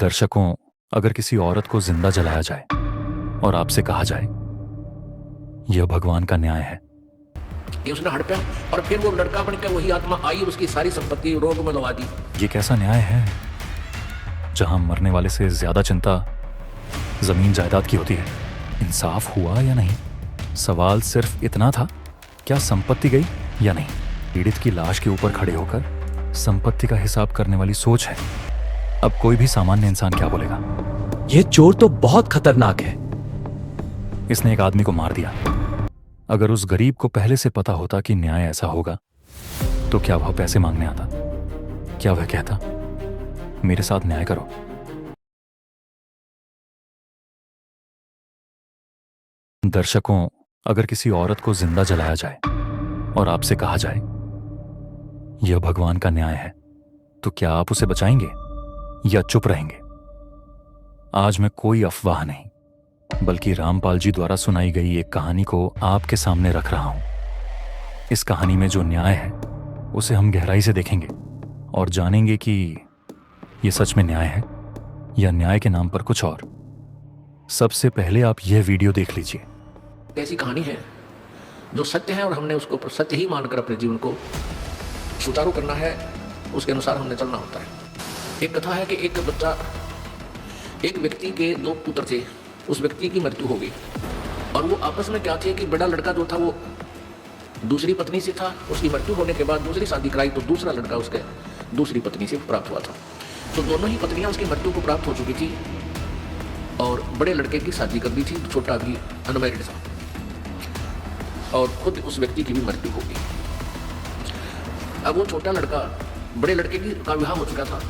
दर्शकों, अगर किसी औरत को जिंदा जलाया जाए और आपसे कहा जाए यह भगवान का न्याय है, कि उसने हड़पा और फिर वो लड़का बन के वही आत्मा आई, उसकी सारी संपत्ति रोग में लगा दी। ये कैसा न्याय है जहां मरने वाले से ज्यादा चिंता जमीन जायदाद की होती है? इंसाफ हुआ या नहीं? सवाल सिर्फ इतना था, क्या संपत्ति गई या नहीं? पीड़ित की लाश के ऊपर खड़े होकर संपत्ति का हिसाब करने वाली सोच है। अब कोई भी सामान्य इंसान क्या बोलेगा? ये चोर तो बहुत खतरनाक है। इसने एक आदमी को मार दिया। अगर उस गरीब को पहले से पता होता कि न्याय ऐसा होगा, तो क्या वह पैसे मांगने आता? क्या वह कहता, मेरे साथ न्याय करो? दर्शकों, अगर किसी औरत को जिंदा जलाया जाए और आपसे कहा जाए यह भगवान का न्याय है, तो क्या आप उसे बचाएंगे या चुप रहेंगे? आज मैं कोई अफवाह नहीं, बल्कि रामपाल जी द्वारा सुनाई गई एक कहानी को आपके सामने रख रहा हूं। इस कहानी में जो न्याय है उसे हम गहराई से देखेंगे और जानेंगे कि यह सच में न्याय है या न्याय के नाम पर कुछ और। सबसे पहले आप यह वीडियो देख लीजिए। ऐसी कहानी है जो सत्य है और हमने उसको सत्य ही मानकर अपने जीवन को सुचारू करना है, उसके अनुसार हमने चलना होता है। एक कथा है कि एक व्यक्ति के दो पुत्र थे। उस व्यक्ति की मृत्यु हो गई और वो आपस में क्या थे कि बड़ा लड़का जो था वो दूसरी पत्नी से था। उसकी मृत्यु होने के बाद दूसरी शादी कराई तो दूसरा लड़का उसके दूसरी पत्नी से प्राप्त हुआ था। तो दोनों ही पत्नियां उसकी मृत्यु को प्राप्त हो चुकी थी और बड़े लड़के की शादी कर दी थी, छोटा भी अनमैरिड था, और खुद उस व्यक्ति की भी मृत्यु हो गई। अब वो छोटा लड़का, बड़े लड़के का विवाह हो चुका था।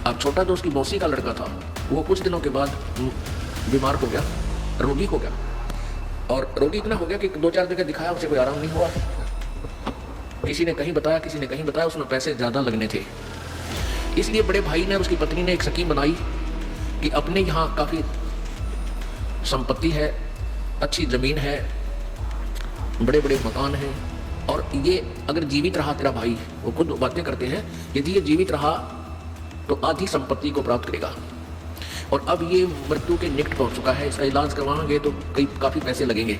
अब छोटा जो उसकी मौसी का लड़का था वो कुछ दिनों के बाद बीमार हो गया, रोगी हो गया। और रोगी इतना हो गया कि 2-4 जगह दिखाया, उसे कोई आराम नहीं हुआ। किसी ने कहीं बताया, उसमें पैसे ज़्यादा लगने थे। इसलिए बड़े भाई ने और उसकी पत्नी ने एक स्कीम बनाई कि अपने यहाँ काफ़ी संपत्ति है, अच्छी ज़मीन है, बड़े बड़े मकान हैं, और ये अगर जीवित रहा तेरा भाई, वो खुद बातें करते हैं, यदि ये जीवित रहा तो आधी संपत्ति को प्राप्त करेगा। और अब ये मृत्यु के निकट पहुंच चुका है, इसका इलाज करवाएंगे तो काफ़ी पैसे लगेंगे,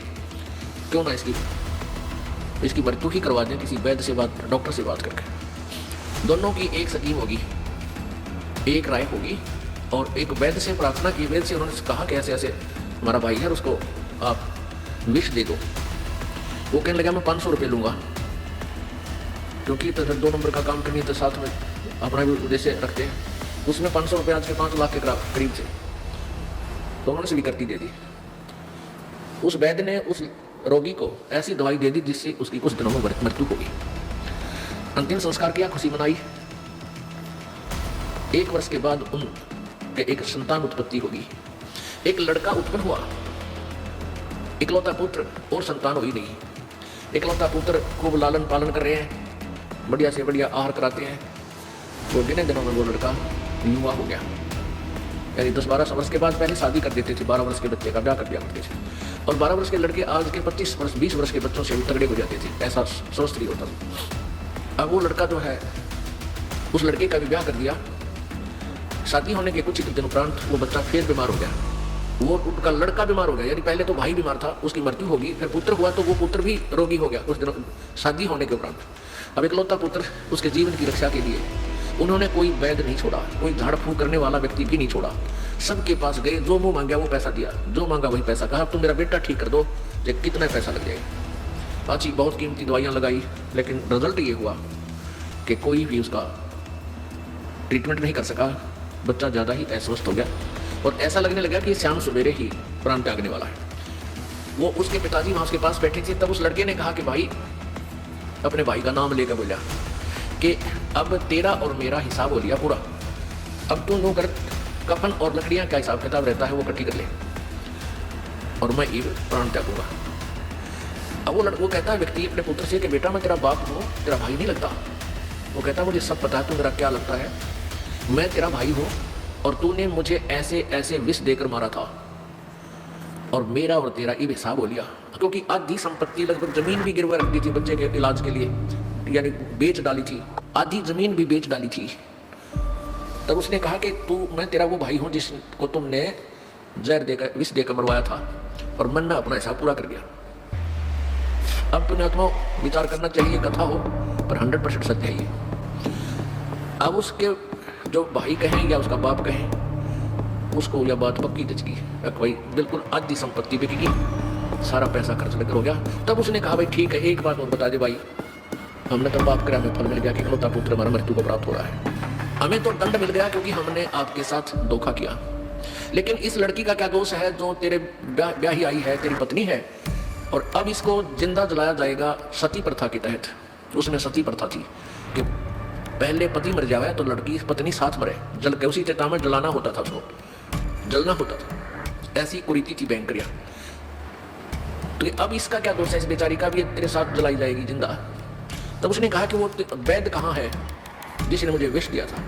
क्यों ना इसकी मृत्यु ही करवा दें किसी वैद्य से डॉक्टर से बात करके। दोनों की एक स्कीम होगी, एक राय होगी, और एक वैद्य से प्रार्थना की। वैद्य से उन्होंने कहा कि ऐसे ऐसे हमारा भाई है, उसको आप विष दे दो। वो कहने लगा मैं 500 रुपये लूँगा, क्योंकि तो 2 नंबर का काम करनी तो साथ में अपना भी उद्देश्य रखते हैं। उसमें 500 रुपये आज के 5 लाख के करीब थे, तो उन्होंने स्वीकृति दे दी। उस वैद्य ने उस रोगी को ऐसी दवाई दे दी जिससे उसकी कुछ दिनों में मृत्यु हो गई। अंतिम संस्कार किया, खुशी मनाई। 1 वर्ष के बाद उनके एक संतान उत्पत्ति होगी। एक लड़का उत्पन्न हुआ, इकलौता पुत्र, और संतान हुई नहीं। इकलौता पुत्र खूब लालन पालन कर रहे हैं, बढ़िया से बढ़िया आहार कराते हैं। वो गिने दिनों में वो लड़का युवा हो गया, यानी 10-12 वर्ष के बाद पहले शादी कर देते थे। 12 वर्ष के बच्चे का ब्याह कर दिया करते थे, और 12 वर्ष के लड़के आज के 25 वर्ष 20 वर्ष के बच्चों से भी तगड़े हो जाते थे, ऐसा शास्त्री होता था। अब वो लड़का जो है, उस लड़के का भी ब्याह कर दिया। शादी होने के कुछ ही दिन उपरांत वो बच्चा फिर बीमार हो गया। वो उनका लड़का बीमार हो गया, यानी पहले तो भाई बीमार था, उसकी मृत्यु होगी, फिर पुत्र हुआ तो वो पुत्र भी रोगी हो गया कुछ दिनों शादी होने के उपरांत। अब इकलौता पुत्र, उसके जीवन की रक्षा के लिए उन्होंने कोई वैद्य नहीं छोड़ा, कोई झाड़ फूंक करने वाला व्यक्ति भी नहीं छोड़ा। सबके पास गए, जो मुंह मांगा वो पैसा दिया, जो मांगा वही पैसा। कहा तुम मेरा बेटा ठीक कर दो, ये कितना पैसा लग जाएगा। अच्छी बहुत कीमती दवाइयाँ लगाई, लेकिन रिजल्ट ये हुआ कि कोई भी उसका ट्रीटमेंट नहीं कर सका। बच्चा ज़्यादा ही अस्वस्थ हो गया और ऐसा लगने लगा कि शाम सवेरे ही प्राण त्यागने वाला है। वो उसके पिताजी वहाँ उसके पास बैठे थे। तब उस लड़के ने कहा कि भाई, अपने भाई का नाम लेकर बोला कि अब तेरा और मेरा हिसाब हो लिया पूरा। अब तू नो कर, कफन और लकड़ियाँ का हिसाब किताब रहता है वो इकट्ठी कर ले, और मैं ये प्राण त्यागूंगा। अब वो कहता है व्यक्ति अपने पुत्र से कि बेटा मैं तेरा बाप हूँ, तेरा भाई नहीं लगता। वो कहता मुझे सब पता है तू मेरा क्या लगता है, मैं तेरा भाई हूँ और तूने मुझे ऐसे ऐसे विष देकर मारा था, और मेरा और तेरा ये हिसाब हो लिया। क्योंकि आधी संपत्ति, लगभग जमीन भी गिरवा रख दी थी बच्चे के इलाज के लिए, यानी बेच डाली थी, आधी जमीन भी बेच डाली थी। तब उसने कहा कि मैं तेरा वो भाई हूँ जिसको तुमने जहर देकर, विष देकर मरवाया था, और मैंने अपना हिसाब पूरा कर दिया। अब पुण्यात्मा विचार करना चाहिए, कथा हो पर 100% सत्य है ये। अब उसके जो भाई कहें या उसका बाप कहें, उसको यह बात पक्की जच गई, भाई बिल्कुल आधी संपत्ति बिकेगी, सारा पैसा खर्च लेकर हो गया। तब उसने कहा भाई ठीक है, एक बात और बता दे भाई, हमने तो पाप करा, हमें फल मिल गया कि इकलौता पुत्र हमारा मृत्यु को प्राप्त हो रहा है। हमें तो दंड मिल गया क्योंकि हमने आपके साथ धोखा किया। लेकिन इस लड़की का क्या दोष है जो तेरे ब्याही आई है, तेरी पत्नी है, और अब इसको जिंदा जलाया जाएगा सती प्रथा के तहत। उसमें सती प्रथा थी कि पहले पति मर जाए तो लड़की पत्नी साथ मरे, जल के उसी चिता में जलाना होता था, उसको जलना होता था। ऐसी कुरीति थी भयंकरिया। तो अब इसका क्या दोष है, इस बेचारी का भी तेरे साथ जलाई जाएगी जिंदा। तब उसने कहा कि वो वैद्य कहाँ है जिसने मुझे विष दिया था।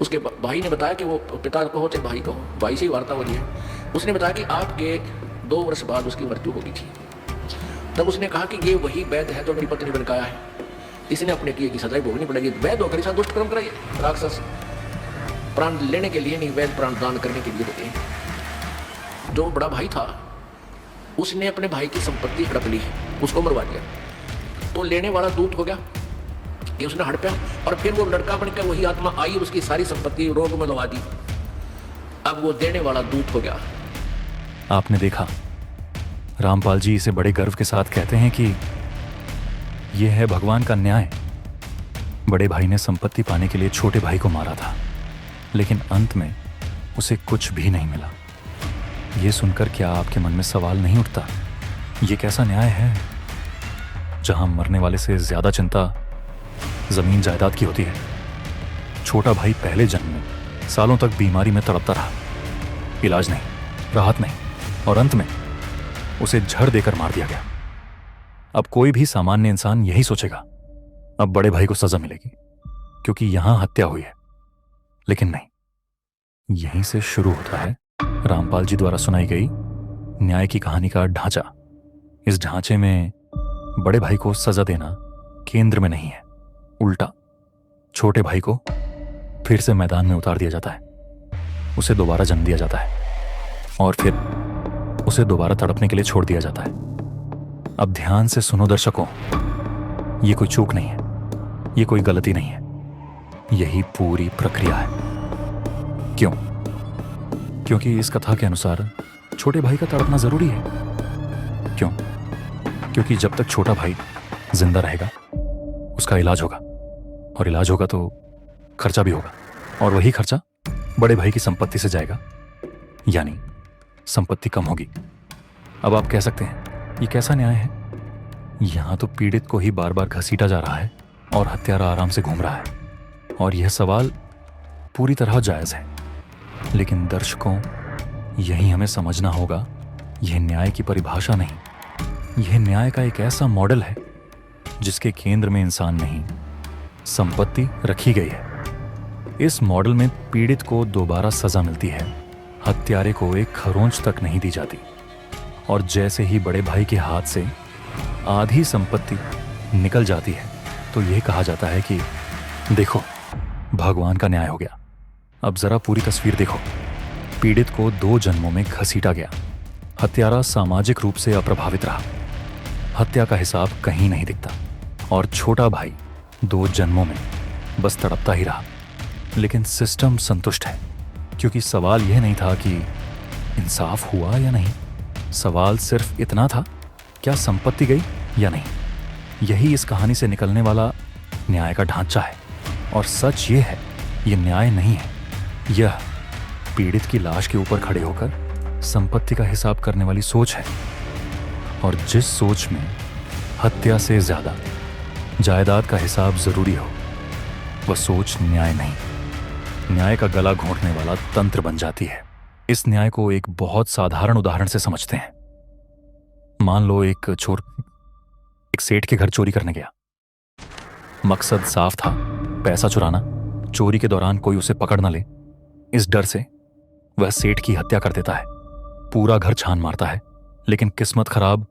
उसके भाई ने बताया कि वो पिता को होते भाई को, भाई से ही वार्ता हो रही है। उसने बताया कि आपके 2 वर्ष बाद उसकी मृत्यु होगी थी। तब उसने कहा कि ये वही वैद्य है जो मेरी पत्नी बन गया है, इसने अपने किए की सजाई भोगनी पड़ेगी। वैद्य होकर ऐसा दुष्ट कर्म कराइए। राक्षस प्राण लेने के लिए नहीं, वैद्य प्राण दान करने के लिए होते हैं। जो बड़ा भाई था उसने अपने भाई की संपत्ति हड़प ली, उसको मरवा दिया। तो लेने वाला दूत हो गया कि उसने हड़पा, और फिर वो लड़का बनकर वही आत्मा आई, उसकी सारी संपत्ति रोग में लगा दी। अब वो देने वाला दूत हो गया। आपने देखा, रामपाल जी इसे बड़े गर्व के साथ कहते हैं कि यह है भगवान का न्याय। बड़े भाई ने संपत्ति पाने के लिए छोटे भाई को मारा था, लेकिन अंत में उसे कुछ भी नहीं मिला। यह सुनकर क्या आपके मन में सवाल नहीं उठता, ये कैसा न्याय है जहां मरने वाले से ज्यादा चिंता जमीन जायदाद की होती है। छोटा भाई पहले जन्म में सालों तक बीमारी में तड़पता रहा, इलाज नहीं, राहत नहीं, और अंत में उसे झड़ देकर मार दिया गया। अब कोई भी सामान्य इंसान यही सोचेगा, अब बड़े भाई को सजा मिलेगी क्योंकि यहां हत्या हुई है। लेकिन नहीं, यहीं से शुरू होता है रामपाल जी द्वारा सुनाई गई न्याय की कहानी का ढांचा। इस ढांचे में बड़े भाई को सजा देना केंद्र में नहीं है, उल्टा छोटे भाई को फिर से मैदान में उतार दिया जाता है, उसे दोबारा जन्म दिया जाता है और फिर उसे दोबारा तड़पने के लिए छोड़ दिया जाता है। अब ध्यान से सुनो दर्शकों, यह कोई चूक नहीं है, यह कोई गलती नहीं है, यही पूरी प्रक्रिया है। क्यों? क्योंकि इस कथा के अनुसार छोटे भाई का तड़पना जरूरी है। क्यों? क्योंकि जब तक छोटा भाई जिंदा रहेगा उसका इलाज होगा, और इलाज होगा तो खर्चा भी होगा, और वही खर्चा बड़े भाई की संपत्ति से जाएगा, यानी संपत्ति कम होगी। अब आप कह सकते हैं ये कैसा न्याय है? यहां तो पीड़ित को ही बार बार घसीटा जा रहा है और हत्यारा आराम से घूम रहा है, और यह सवाल पूरी तरह जायज है। लेकिन दर्शकों, यही हमें समझना होगा, यह न्याय की परिभाषा नहीं, यह न्याय का एक ऐसा मॉडल है जिसके केंद्र में इंसान नहीं, संपत्ति रखी गई है। इस मॉडल में पीड़ित को दोबारा सजा मिलती है, हत्यारे को एक खरोंच तक नहीं दी जाती। और जैसे ही बड़े भाई के हाथ से आधी संपत्ति निकल जाती है तो यह कहा जाता है कि देखो, भगवान का न्याय हो गया। अब जरा पूरी तस्वीर देखो। पीड़ित को 2 जन्मों में घसीटा गया, हत्यारा सामाजिक रूप से अप्रभावित रहा, हत्या का हिसाब कहीं नहीं दिखता, और छोटा भाई 2 जन्मों में बस तड़पता ही रहा। लेकिन सिस्टम संतुष्ट है, क्योंकि सवाल यह नहीं था कि इंसाफ हुआ या नहीं, सवाल सिर्फ इतना था, क्या संपत्ति गई या नहीं। यही इस कहानी से निकलने वाला न्याय का ढांचा है। और सच ये है, यह न्याय नहीं है, यह पीड़ित की लाश के ऊपर खड़े होकर संपत्ति का हिसाब करने वाली सोच है। और जिस सोच में हत्या से ज्यादा जायदाद का हिसाब जरूरी हो, वह सोच न्याय नहीं, न्याय का गला घोंटने वाला तंत्र बन जाती है। इस न्याय को एक बहुत साधारण उदाहरण से समझते हैं। मान लो एक चोर एक सेठ के घर चोरी करने गया। मकसद साफ था, पैसा चुराना। चोरी के दौरान कोई उसे पकड़ न ले, इस डर से वह सेठ की हत्या कर देता है। पूरा घर छान मारता है, लेकिन किस्मत खराब,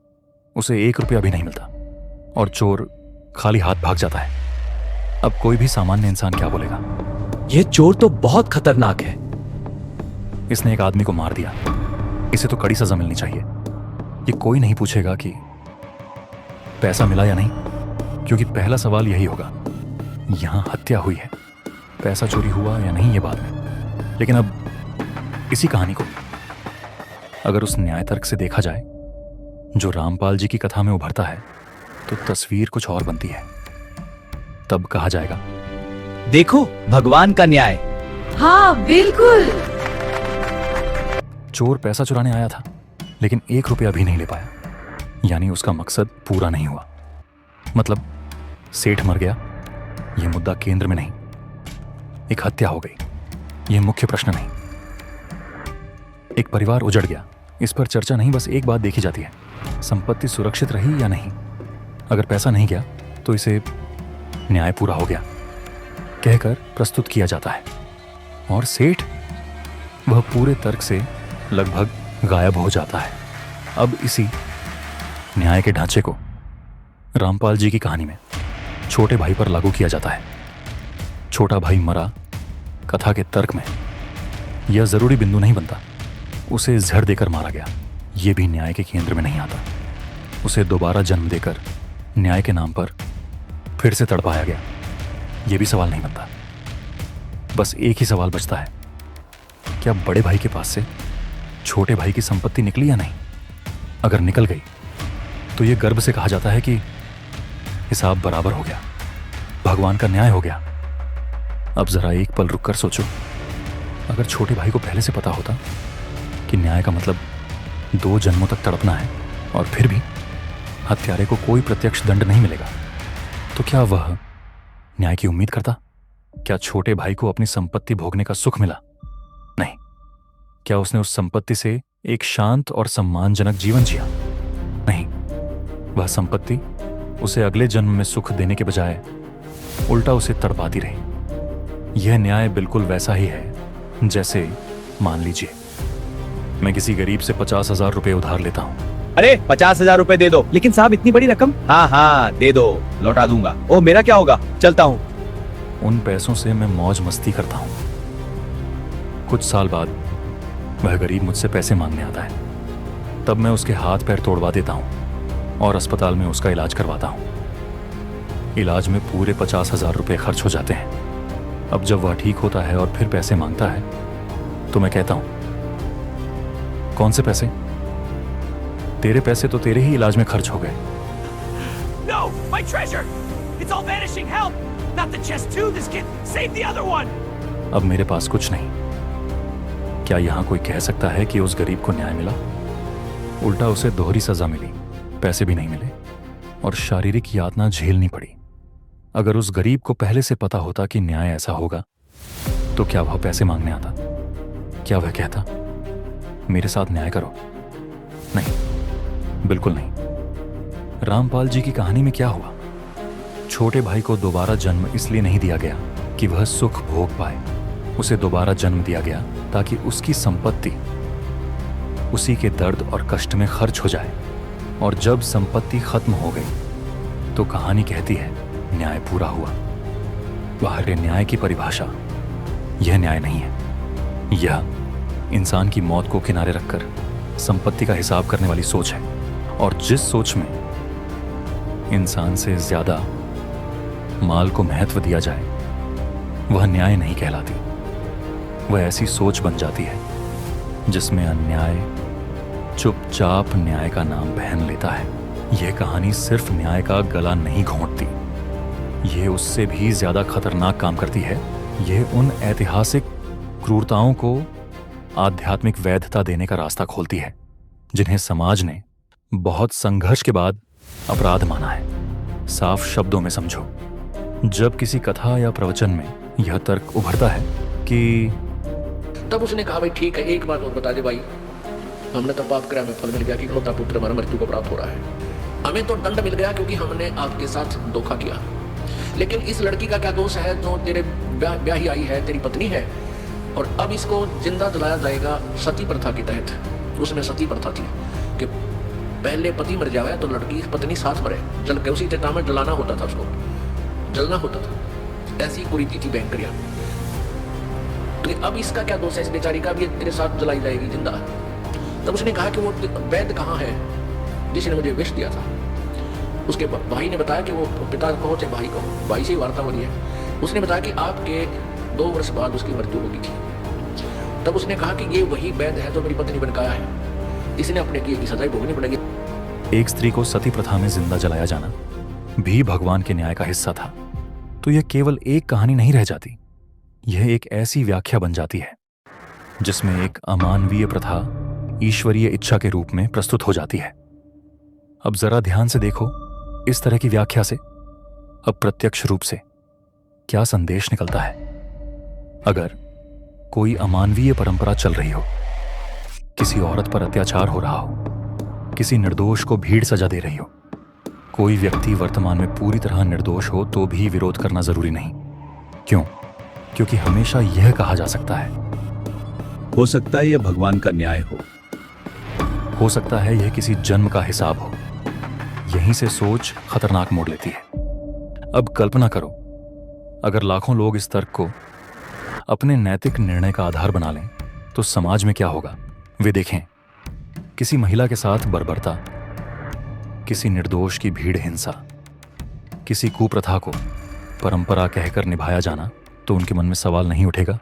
उसे 1 रुपया भी नहीं मिलता और चोर खाली हाथ भाग जाता है। अब कोई भी सामान्य इंसान क्या बोलेगा? ये चोर तो बहुत खतरनाक है। इसने एक आदमी को मार दिया, इसे तो कड़ी सजा मिलनी चाहिए। ये कोई नहीं पूछेगा कि पैसा मिला या नहीं, क्योंकि पहला सवाल यही होगा, यहां हत्या हुई है, पैसा चोरी हुआ या नहीं ये बाद में। लेकिन अब इसी कहानी को अगर उस न्याय तर्क से देखा जाए जो रामपाल जी की कथा में उभरता है, तो तस्वीर कुछ और बनती है। तब कहा जाएगा, देखो भगवान का न्याय। हाँ बिल्कुल। चोर पैसा चुराने आया था, लेकिन 1 रुपया भी नहीं ले पाया, यानी उसका मकसद पूरा नहीं हुआ। मतलब सेठ मर गया, यह मुद्दा केंद्र में नहीं। एक हत्या हो गई, यह मुख्य प्रश्न नहीं। एक परिवार उजड़ गया, इस पर चर्चा नहीं, बस एक बात देखी जाती है, संपत्ति सुरक्षित रही या नहीं। अगर पैसा नहीं गया तो इसे न्याय पूरा हो गया कहकर प्रस्तुत किया जाता है। और सेठ, वह पूरे तर्क से लगभग गायब हो जाता है। अब इसी न्याय के ढांचे को रामपाल जी की कहानी में छोटे भाई पर लागू किया जाता है। छोटा भाई मरा, कथा के तर्क में यह जरूरी बिंदु नहीं बनता। उसे जहर देकर मारा गया, यह भी न्याय के केंद्र में नहीं आता। उसे दोबारा जन्म देकर न्याय के नाम पर फिर से तड़पाया गया, यह भी सवाल नहीं बनता। बस एक ही सवाल बचता है, क्या बड़े भाई के पास से छोटे भाई की संपत्ति निकली या नहीं? अगर निकल गई तो यह गर्व से कहा जाता है कि हिसाब बराबर हो गया, भगवान का न्याय हो गया। अब जरा एक पल रुककर सोचो, अगर छोटे भाई को पहले से पता होता कि न्याय का मतलब 2 जन्मों तक तड़पना है और फिर भी हत्यारे को कोई प्रत्यक्ष दंड नहीं मिलेगा, तो क्या वह न्याय की उम्मीद करता? क्या छोटे भाई को अपनी संपत्ति भोगने का सुख मिला? नहीं। क्या उसने उस संपत्ति से एक शांत और सम्मानजनक जीवन जिया? नहीं। वह संपत्ति उसे अगले जन्म में सुख देने के बजाय उल्टा उसे तड़पाती रही। यह न्याय बिल्कुल वैसा ही है जैसे, मान लीजिए मैं किसी गरीब से 50,000 रुपए उधार लेता हूं। अरे 50,000 रुपए दे दो। लेकिन साहब इतनी बड़ी रकम। हाँ हाँ दे दो, लौटा दूंगा। ओ मेरा क्या होगा, चलता हूँ। उन पैसों से मैं मौज मस्ती करता हूं। कुछ साल बाद वह गरीब मुझसे पैसे मांगने आता है, तब मैं उसके हाथ पैर तोड़वा देता हूं और अस्पताल में उसका इलाज करवाता हूं। इलाज में पूरे 50,000 रुपए खर्च हो जाते हैं। अब जब वह ठीक होता है और फिर पैसे मांगता है, तो मैं कहता हूं, कौन से पैसे? तेरे पैसे तो तेरे ही इलाज में खर्च हो गए। No, my treasure! It's all vanishing! Help! Not the chest too. This kid, save the other one! अब मेरे पास कुछ नहीं। क्या यहां कोई कह सकता है कि उस गरीब को न्याय मिला? उल्टा उसे दोहरी सजा मिली, पैसे भी नहीं मिले और शारीरिक यातना झेलनी पड़ी। अगर उस गरीब को पहले से पता होता कि न्याय ऐसा होगा, तो क्या वह पैसे मांगने आता? क्या वह कहता, मेरे साथ न्याय करो? नहीं, बिल्कुल नहीं। रामपाल जी की कहानी में क्या हुआ? छोटे भाई को दोबारा जन्म इसलिए नहीं दिया गया कि वह सुख भोग पाए। उसे दोबारा जन्म दिया गया ताकि उसकी संपत्ति उसी के दर्द और कष्ट में खर्च हो जाए। और जब संपत्ति खत्म हो गई तो कहानी कहती है, न्याय पूरा हुआ। बाहर न्याय की परिभाषा यह न्याय नहीं है। यह इंसान की मौत को किनारे रखकर संपत्ति का हिसाब करने वाली सोच है। और जिस सोच में इंसान से ज्यादा माल को महत्व दिया जाए, वह न्याय नहीं कहलाती। वह ऐसी सोच बन जाती है जिसमें अन्याय चुपचाप न्याय का नाम पहन लेता है। यह कहानी सिर्फ न्याय का गला नहीं घोंटती, यह उससे भी ज्यादा खतरनाक काम करती है। यह उन ऐतिहासिक क्रूरताओं को आध्यात्मिक वैधता देने का रास्ता खोलती है जिन्हें समाज ने बहुत संघर्ष के बाद अपराध माना है। साफ शब्दों में समझो, जब किसी कथा या प्रवचन में यह तर्क उभरता है कि तब उसने कहा, भाई ठीक है, एक बात और बता दे भाई, हमने तो पाप किया, हमें फल मिल गया कि इकलौता पुत्र हमारा मृत्यु को प्राप्त हो रहा है। हमें तो दंड मिल गया क्योंकि हमने आपके साथ धोखा किया। लेकिन इस लड़की का क्या दोष है जो तेरे ब्याही आई है, तेरी पत्नी है, और अब इसको जिंदा जलाया जाएगा सती प्रथा के तहत। उसमें सती प्रथा थी कि पहले पति मर जाए तो लड़की पत्नी साथ मरे, जल के उसी चिता में जलाना होता था, उसको जलना होता था। ऐसी कुरीति थी भयंकरिया। तो अब इसका क्या दोष है इस बेचारी का, भी तेरे साथ जलाई जाएगी जिंदा। तब उसने कहा कि वो वैद्य कहाँ है जिसने मुझे विष दिया था। उसके भाई ने बताया कि वो पिता कहो चाहे भाई कहो, भाई से ही वार्ता हो रही है। उसने बताया कि आपके 2 वर्ष बाद उसकी मृत्यु होगी थी। तब उसने कहा कि ये वही वैद्य है जो मेरी पत्नी बन गया है, इसने अपने किए की सजाई भोगनी पड़ेगी। एक स्त्री को सती प्रथा में जिंदा जलाया जाना भी भगवान के न्याय का हिस्सा था, तो यह केवल एक कहानी नहीं रह जाती, यह एक ऐसी व्याख्या बन जाती है जिसमें एक अमानवीय प्रथा ईश्वरीय इच्छा के रूप में प्रस्तुत हो जाती है। अब जरा ध्यान से देखो, इस तरह की व्याख्या से अप्रत्यक्ष रूप से क्या संदेश निकलता है। अगर कोई अमानवीय परंपरा चल रही हो, किसी औरत पर अत्याचार हो रहा हो, किसी निर्दोष को भीड़ सजा दे रही हो, कोई व्यक्ति वर्तमान में पूरी तरह निर्दोष हो तो भी विरोध करना जरूरी नहीं। क्यों? क्योंकि हमेशा यह कहा जा सकता है, हो सकता है यह भगवान का न्याय हो सकता है यह किसी जन्म का हिसाब हो। यहीं से सोच खतरनाक मोड़ लेती है। अब कल्पना करो, अगर लाखों लोग इस तर्क को अपने नैतिक निर्णय का आधार बना लें तो समाज में क्या होगा। वे देखें, किसी महिला के साथ बर्बरता, किसी निर्दोष की भीड़ हिंसा, किसी कुप्रथा को परंपरा कहकर निभाया जाना, तो उनके मन में सवाल नहीं उठेगा,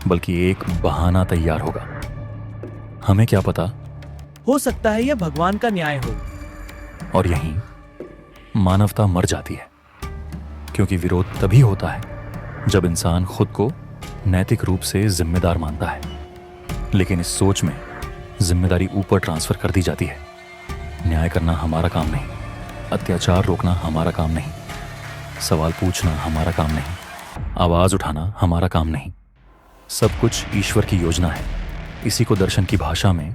बल्कि एक बहाना तैयार होगा। हमें क्या पता, हो सकता है यह भगवान का न्याय हो। और यहीं मानवता मर जाती है, क्योंकि विरोध तभी होता है जब इंसान खुद को नैतिक रूप से जिम्मेदार मानता है। लेकिन इस सोच में जिम्मेदारी ऊपर ट्रांसफर कर दी जाती है। न्याय करना हमारा काम नहीं, अत्याचार रोकना हमारा काम नहीं, सवाल पूछना हमारा काम नहीं, आवाज उठाना हमारा काम नहीं। सब कुछ ईश्वर की योजना है। इसी को दर्शन की भाषा में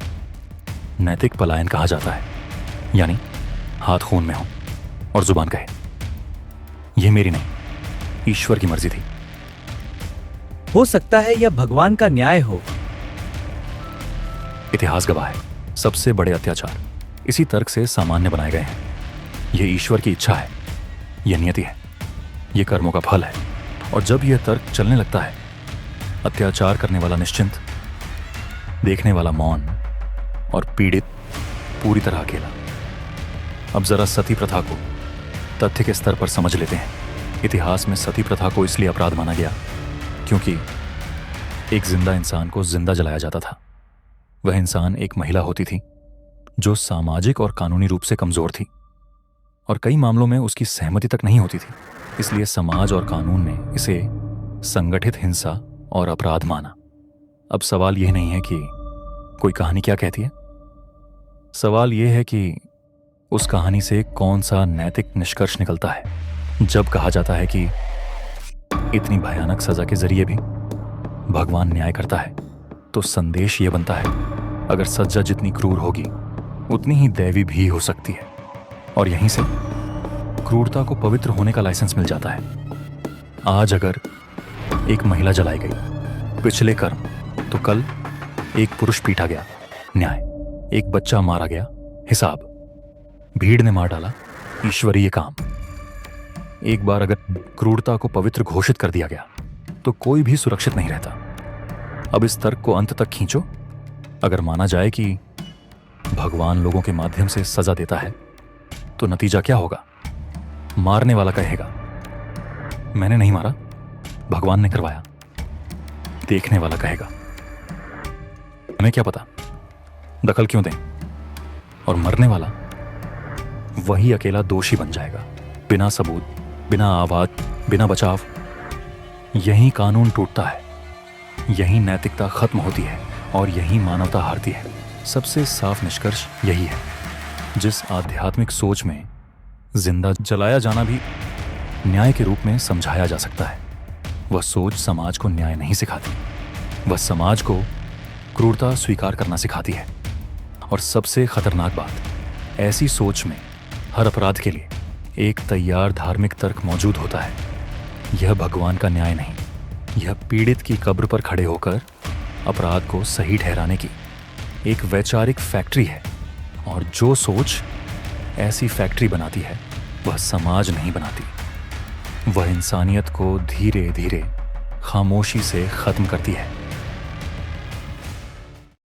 नैतिक पलायन कहा जाता है, यानी हाथ खून में हो और जुबान कहे, यह मेरी नहीं, ईश्वर की मर्जी थी। हो सकता है यह भगवान का न्याय हो। इतिहास गवाह है, सबसे बड़े अत्याचार इसी तर्क से सामान्य बनाए गए हैं। यह ईश्वर की इच्छा है, यह नियति है, यह कर्मों का फल है। और जब यह तर्क चलने लगता है, अत्याचार करने वाला निश्चिंत, देखने वाला मौन और पीड़ित पूरी तरह अकेला। अब जरा सती प्रथा को तथ्य के स्तर पर समझ लेते हैं। इतिहास में सती प्रथा को इसलिए अपराध माना गया क्योंकि एक जिंदा इंसान को जिंदा जलाया जाता था। वह इंसान एक महिला होती थी जो सामाजिक और कानूनी रूप से कमजोर थी, और कई मामलों में उसकी सहमति तक नहीं होती थी। इसलिए समाज और कानून ने इसे संगठित हिंसा और अपराध माना। अब सवाल यह नहीं है कि कोई कहानी क्या कहती है, सवाल यह है कि उस कहानी से कौन सा नैतिक निष्कर्ष निकलता है। जब कहा जाता है कि इतनी भयानक सजा के जरिए भी भगवान न्याय करता है, तो संदेश यह बनता है, अगर सजा जितनी क्रूर होगी उतनी ही दैवी भी हो सकती है। और यहीं से क्रूरता को पवित्र होने का लाइसेंस मिल जाता है। आज अगर एक महिला जलाई गई, पिछले कर्म, तो कल एक पुरुष पीटा गया, न्याय। एक बच्चा मारा गया, हिसाब। भीड़ ने मार डाला, ईश्वरीय काम। एक बार अगर क्रूरता को पवित्र घोषित कर दिया गया तो कोई भी सुरक्षित नहीं रहता। अब इस तर्क को अंत तक खींचो। अगर माना जाए कि भगवान लोगों के माध्यम से सजा देता है, तो नतीजा क्या होगा? मारने वाला कहेगा, मैंने नहीं मारा, भगवान ने करवाया। देखने वाला कहेगा, हमें क्या पता, दखल क्यों दें? और मरने वाला वही अकेला दोषी बन जाएगा, बिना सबूत, बिना आवाज, बिना बचाव। यही कानून टूटता है, यही नैतिकता खत्म होती है और यही मानवता हारती है। सबसे साफ निष्कर्ष यही है। जिस आध्यात्मिक सोच में जिंदा जलाया जाना भी न्याय के रूप में समझाया जा सकता है, वह सोच समाज को न्याय नहीं सिखाती, वह समाज को क्रूरता स्वीकार करना सिखाती है। और सबसे खतरनाक बात, ऐसी सोच में हर अपराध के लिए एक तैयार धार्मिक तर्क मौजूद होता है। यह भगवान का न्याय नहीं, यह पीड़ित की कब्र पर खड़े होकर अपराध को सही ठहराने की एक वैचारिक फैक्ट्री है। और जो सोच ऐसी फैक्ट्री बनाती है, वह समाज नहीं बनाती, वह इंसानियत को धीरे धीरे खामोशी से खत्म करती है।